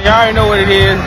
Y'all already know what it is.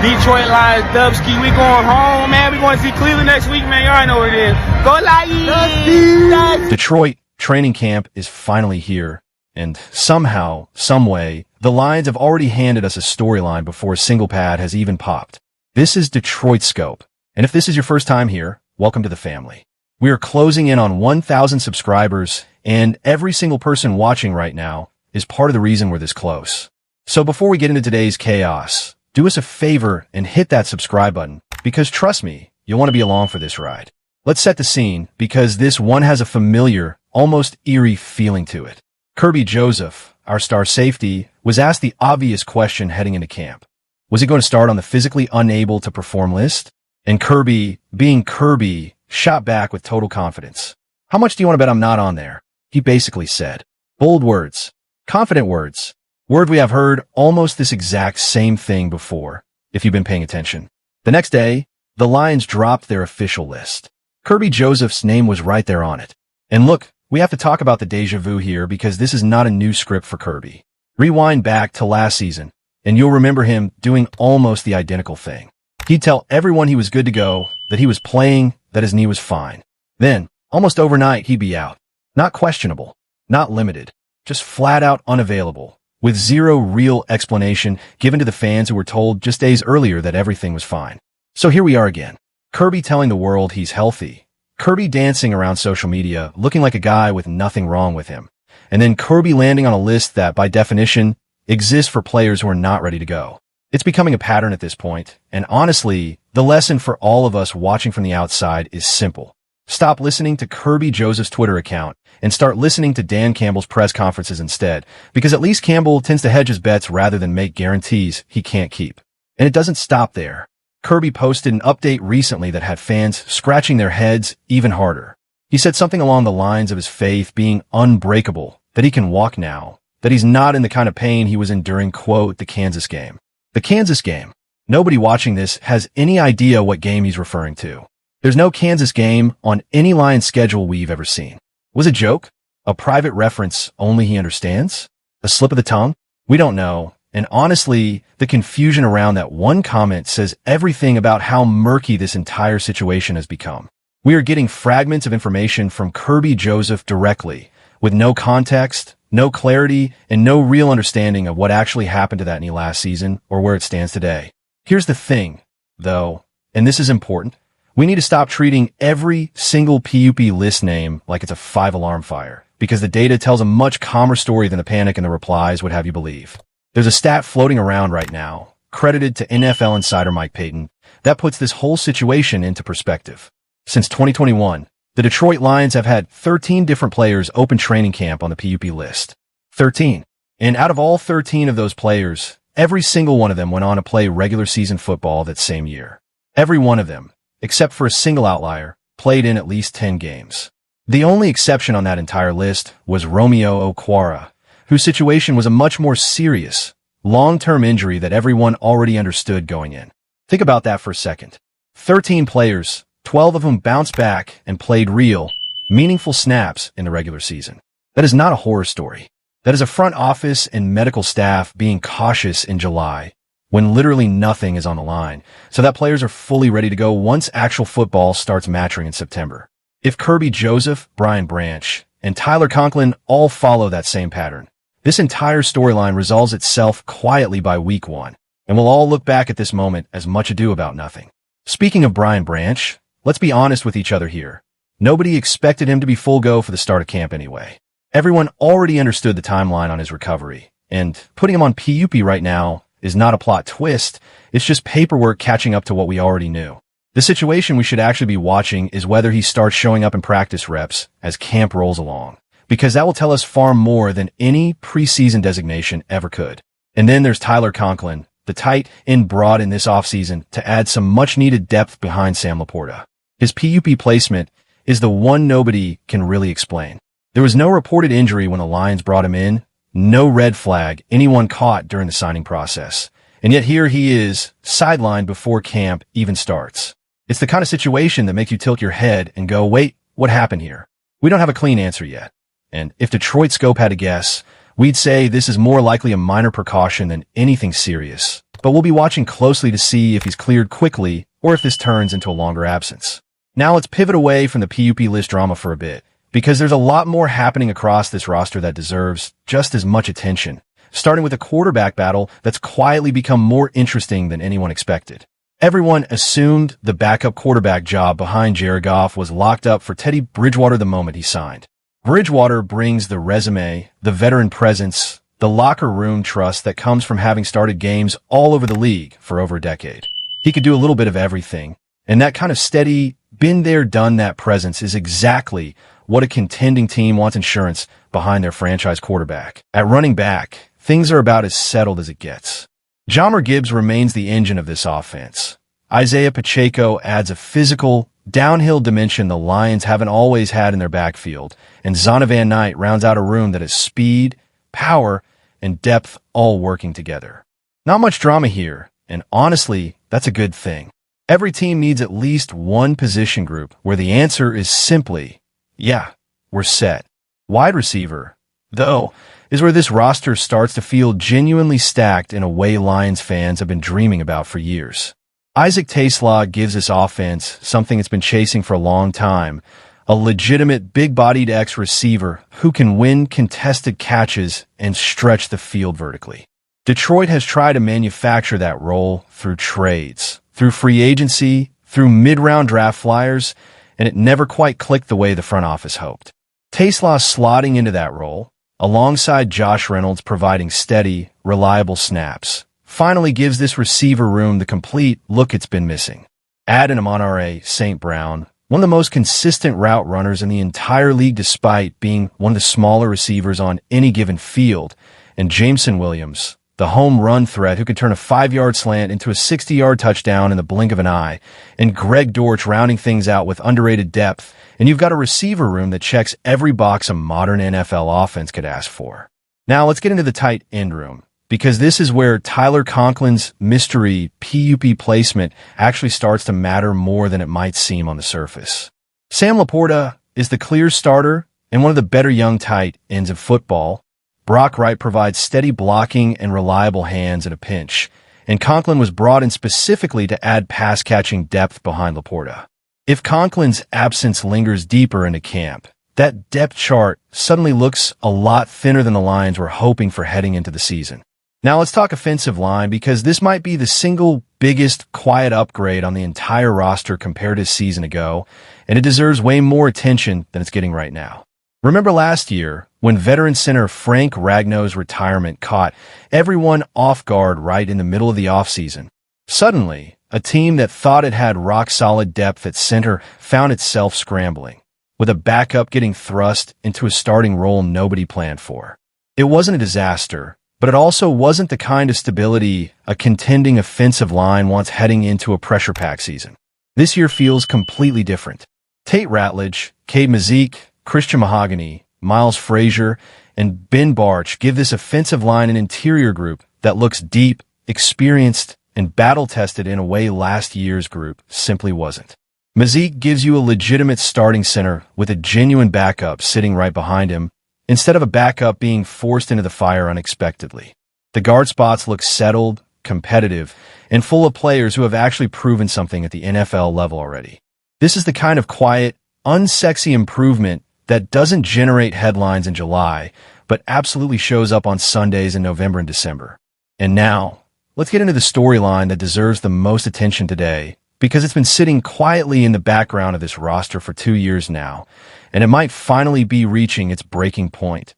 Detroit Lions, Dubski. We going home, man. We going to see Cleveland next week, man. Y'all already know what it is. Go Lions! Detroit training camp is finally here, and somehow, someway, the Lions have already handed us a storyline before a single pad has even popped. This is Detroit Scope, and if this is your first time here, welcome to the family. We are closing in on 1,000 subscribers, and every single person watching right now is part of the reason we're this close. So before we get into today's chaos, do us a favor and hit that subscribe button, because trust me, you'll want to be along for this ride. Let's set the scene, because this one has a familiar, almost eerie feeling to it. Kerby Joseph, our star safety, was asked the obvious question heading into camp. Was he going to start on the physically unable to perform list? And Kerby, being Kerby, shot back with total confidence. How much do you want to bet I'm not on there? He basically said. Bold words. Confident words. Word we have heard almost this exact same thing before, if you've been paying attention. The next day, the Lions dropped their official list. Kerby Joseph's name was right there on it. And look, we have to talk about the deja vu here because this is not a new script for Kerby. Rewind back to last season, and you'll remember him doing almost the identical thing. He'd tell everyone he was good to go, that he was playing, that his knee was fine. Then, almost overnight, he'd be out. Not questionable, not limited, just flat out unavailable, with zero real explanation given to the fans who were told just days earlier that everything was fine. So here we are again. Kerby telling the world he's healthy. Kerby dancing around social media, looking like a guy with nothing wrong with him. And then Kerby landing on a list that, by definition, exists for players who are not ready to go. It's becoming a pattern at this point, and honestly, the lesson for all of us watching from the outside is simple. Stop listening to Kerby Joseph's Twitter account and start listening to Dan Campbell's press conferences instead, because at least Campbell tends to hedge his bets rather than make guarantees he can't keep. And it doesn't stop there. Kerby posted an update recently that had fans scratching their heads even harder. He said something along the lines of his faith being unbreakable, that he can walk now, that he's not in the kind of pain he was in during, quote, the Kansas game. The Kansas game. Nobody watching this has any idea what game he's referring to. There's no Kansas game on any Lions schedule we've ever seen. Was it a joke? A private reference only he understands? A slip of the tongue? We don't know. And honestly, the confusion around that one comment says everything about how murky this entire situation has become. We are getting fragments of information from Kerby Joseph directly, with no context, no clarity, and no real understanding of what actually happened to that knee last season or where it stands today. Here's the thing, though, and this is important. We need to stop treating every single PUP list name like it's a 5-alarm fire, because the data tells a much calmer story than the panic in the replies would have you believe. There's a stat floating around right now, credited to NFL insider Mike Payton, that puts this whole situation into perspective. Since 2021, the Detroit Lions have had 13 different players open training camp on the PUP list. 13. And out of all 13 of those players, every single one of them went on to play regular season football that same year. Every one of them, except for a single outlier, played in at least 10 games. The only exception on that entire list was Romeo Okwara, whose situation was a much more serious, long-term injury that everyone already understood going in. Think about that for a second. 13 players, 12 of them bounced back and played real, meaningful snaps in the regular season. That is not a horror story. That is a front office and medical staff being cautious in July, when literally nothing is on the line, so that players are fully ready to go once actual football starts maturing in September. If Kerby Joseph, Brian Branch, and Tyler Conklin all follow that same pattern, this entire storyline resolves itself quietly by week 1, and we'll all look back at this moment as much ado about nothing. Speaking of Brian Branch, let's be honest with each other here. Nobody expected him to be full go for the start of camp anyway. Everyone already understood the timeline on his recovery, and putting him on PUP right now is not a plot twist, it's just paperwork catching up to what we already knew. The situation we should actually be watching is whether he starts showing up in practice reps as camp rolls along, because that will tell us far more than any preseason designation ever could. And then there's Tyler Conklin, the tight end brought in this offseason to add some much-needed depth behind Sam Laporta. His PUP placement is the one nobody can really explain. There was no reported injury when the Lions brought him in, no red flag anyone caught during the signing process. And yet here he is, sidelined before camp even starts. It's the kind of situation that makes you tilt your head and go, wait, what happened here? We don't have a clean answer yet. And if Detroit Scope had to guess, we'd say this is more likely a minor precaution than anything serious. but we'll be watching closely to see if he's cleared quickly or if this turns into a longer absence. Now let's pivot away from the PUP list drama for a bit, because there's a lot more happening across this roster that deserves just as much attention, starting with a quarterback battle that's quietly become more interesting than anyone expected. Everyone assumed the backup quarterback job behind Jared Goff was locked up for Teddy Bridgewater the moment he signed. Bridgewater brings the resume, the veteran presence, the locker room trust that comes from having started games all over the league for over a decade. He could do a little bit of everything, and that kind of steady, been there, done that presence is exactly what a contending team wants insurance behind their franchise quarterback. At running back, things are about as settled as it gets. Jahmyr Gibbs remains the engine of this offense. Isaiah Pacheco adds a physical, downhill dimension the Lions haven't always had in their backfield, and Zonovan Knight rounds out a room that is speed, power, and depth all working together. Not much drama here, and honestly, that's a good thing. Every team needs at least one position group where the answer is simply, yeah, we're set. Wide receiver, though, is where this roster starts to feel genuinely stacked in a way Lions fans have been dreaming about for years. Isaac Taslaw gives this offense something it's been chasing for a long time, a legitimate big-bodied X-receiver who can win contested catches and stretch the field vertically. Detroit has tried to manufacture that role through trades, through free agency, through mid-round draft flyers, and it never quite clicked the way the front office hoped. Taslaw slotting into that role, alongside Josh Reynolds providing steady, reliable snaps, finally gives this receiver room the complete look it's been missing. Add in Amon-Ra St. Brown, one of the most consistent route runners in the entire league despite being one of the smaller receivers on any given field, and Jameson Williams, the home run threat who can turn a 5-yard slant into a 60-yard touchdown in the blink of an eye, and Greg Dortch rounding things out with underrated depth, and you've got a receiver room that checks every box a modern NFL offense could ask for. Now let's get into the tight end room, because this is where Tyler Conklin's mystery PUP placement actually starts to matter more than it might seem on the surface. Sam Laporta is the clear starter and one of the better young tight ends of football. Brock Wright provides steady blocking and reliable hands at a pinch, and Conklin was brought in specifically to add pass-catching depth behind Laporta. If Conklin's absence lingers deeper into camp, that depth chart suddenly looks a lot thinner than the Lions were hoping for heading into the season. Now let's talk offensive line, because this might be the single biggest quiet upgrade on the entire roster compared to a season ago, and it deserves way more attention than it's getting right now. Remember last year, when veteran center Frank Ragnow's retirement caught everyone off guard right in the middle of the offseason? Suddenly, a team that thought it had rock-solid depth at center found itself scrambling, with a backup getting thrust into a starting role nobody planned for. It wasn't a disaster, but it also wasn't the kind of stability a contending offensive line wants heading into a pressure-packed season. This year feels completely different. Tate Ratledge, Cade Mazik, Christian Mahogany, Miles Frazier, and Ben Barch give this offensive line an interior group that looks deep, experienced, and battle-tested in a way last year's group simply wasn't. Mazik gives you a legitimate starting center with a genuine backup sitting right behind him, instead of a backup being forced into the fire unexpectedly. The guard spots look settled, competitive, and full of players who have actually proven something at the NFL level already. This is the kind of quiet, unsexy improvement that doesn't generate headlines in July, but absolutely shows up on Sundays in November and December. And now, let's get into the storyline that deserves the most attention today, because it's been sitting quietly in the background of this roster for 2 years now, and it might finally be reaching its breaking point.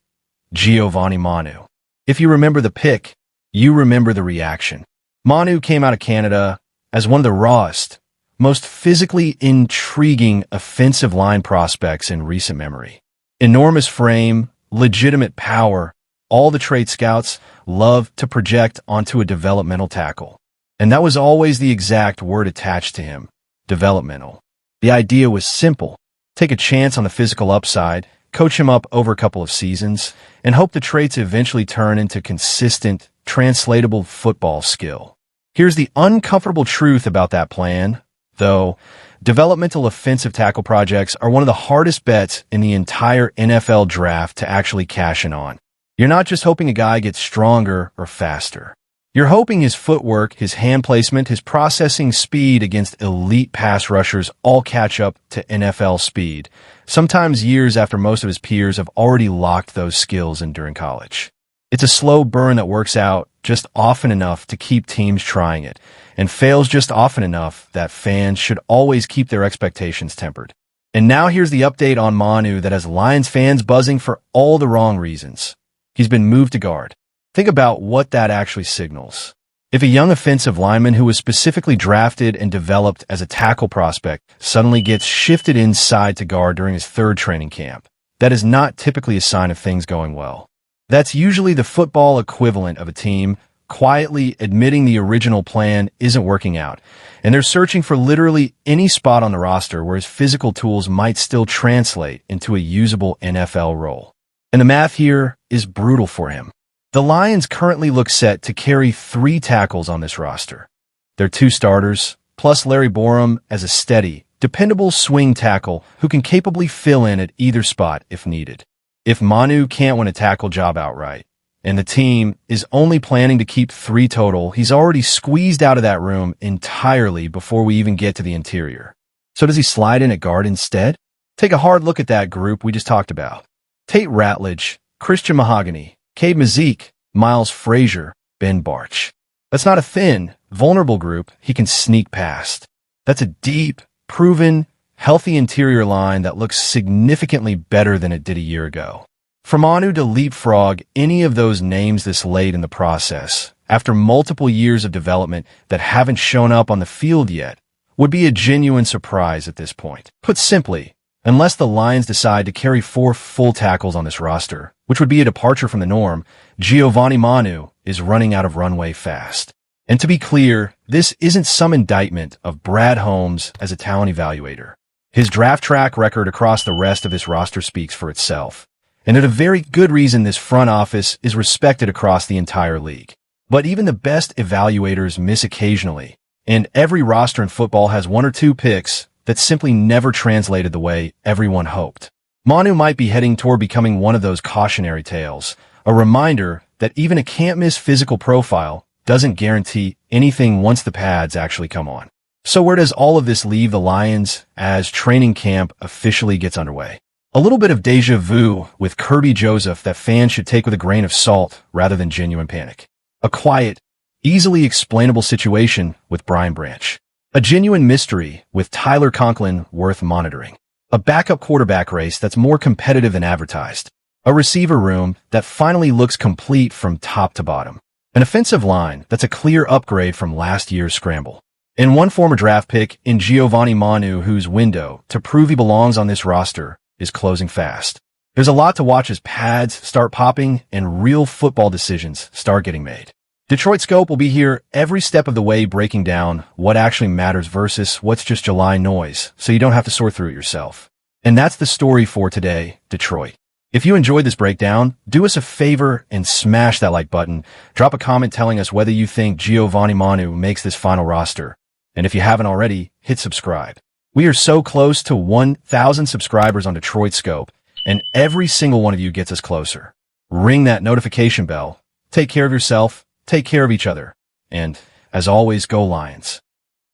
Giovanni Manu. If you remember the pick, you remember the reaction. Manu came out of Canada as one of the rawest, most physically intriguing offensive line prospects in recent memory. Enormous frame, legitimate power, all the trait scouts love to project onto a developmental tackle. And that was always the exact word attached to him, developmental. The idea was simple. Take a chance on the physical upside, coach him up over a couple of seasons, and hope the traits eventually turn into consistent, translatable football skill. Here's the uncomfortable truth about that plan, though. Developmental offensive tackle projects are one of the hardest bets in the entire NFL draft to actually cash in on. You're not just hoping a guy gets stronger or faster. You're hoping his footwork, his hand placement, his processing speed against elite pass rushers all catch up to NFL speed, sometimes years after most of his peers have already locked those skills in during college. It's a slow burn that works out just often enough to keep teams trying it, and fails just often enough that fans should always keep their expectations tempered. And now here's the update on Manu that has Lions fans buzzing for all the wrong reasons. He's been moved to guard. Think about what that actually signals. If a young offensive lineman who was specifically drafted and developed as a tackle prospect suddenly gets shifted inside to guard during his third training camp, that is not typically a sign of things going well. That's usually the football equivalent of a team quietly admitting the original plan isn't working out, and they're searching for literally any spot on the roster where his physical tools might still translate into a usable NFL role. And the math here is brutal for him. The Lions currently look set to carry 3 tackles on this roster. Their 2 starters, plus Larry Borom as a steady, dependable swing tackle who can capably fill in at either spot if needed. If Manu can't win a tackle job outright, and the team is only planning to keep 3 total, he's already squeezed out of that room entirely before we even get to the interior. So does he slide in at guard instead? Take a hard look at that group we just talked about. Tate Ratledge, Christian Mahogany, Cade Mazik, Miles Frazier, Ben Barch. That's not a thin, vulnerable group he can sneak past. That's a deep, proven, healthy interior line that looks significantly better than it did a year ago. For Manu to leapfrog any of those names this late in the process, after multiple years of development that haven't shown up on the field yet, would be a genuine surprise at this point. Put simply, unless the Lions decide to carry 4 full tackles on this roster, which would be a departure from the norm, Giovanni Manu is running out of runway fast. And to be clear, this isn't some indictment of Brad Holmes as a talent evaluator. His draft track record across the rest of this roster speaks for itself. And there's a very good reason this front office is respected across the entire league. But even the best evaluators miss occasionally, and every roster in football has 1 or 2 picks that simply never translated the way everyone hoped. Manu might be heading toward becoming one of those cautionary tales, a reminder that even a can't-miss physical profile doesn't guarantee anything once the pads actually come on. So where does all of this leave the Lions as training camp officially gets underway? A little bit of deja vu with Kerby Joseph that fans should take with a grain of salt rather than genuine panic. A quiet, easily explainable situation with Brian Branch. A genuine mystery with Tyler Conklin worth monitoring. A backup quarterback race that's more competitive than advertised. A receiver room that finally looks complete from top to bottom. An offensive line that's a clear upgrade from last year's scramble. And one former draft pick in Giovanni Manu whose window to prove he belongs on this roster is closing fast. There's a lot to watch as pads start popping and real football decisions start getting made. Detroit Scope will be here every step of the way breaking down what actually matters versus what's just July noise, so you don't have to sort through it yourself. And that's the story for today, Detroit. If you enjoyed this breakdown, do us a favor and smash that like button. Drop a comment telling us whether you think Giovanni Manu makes this final roster. And if you haven't already, hit subscribe. We are so close to 1,000 subscribers on Detroit Scope, and every single one of you gets us closer. Ring that notification bell. Take care of yourself, take care of each other, and, as always, go Lions.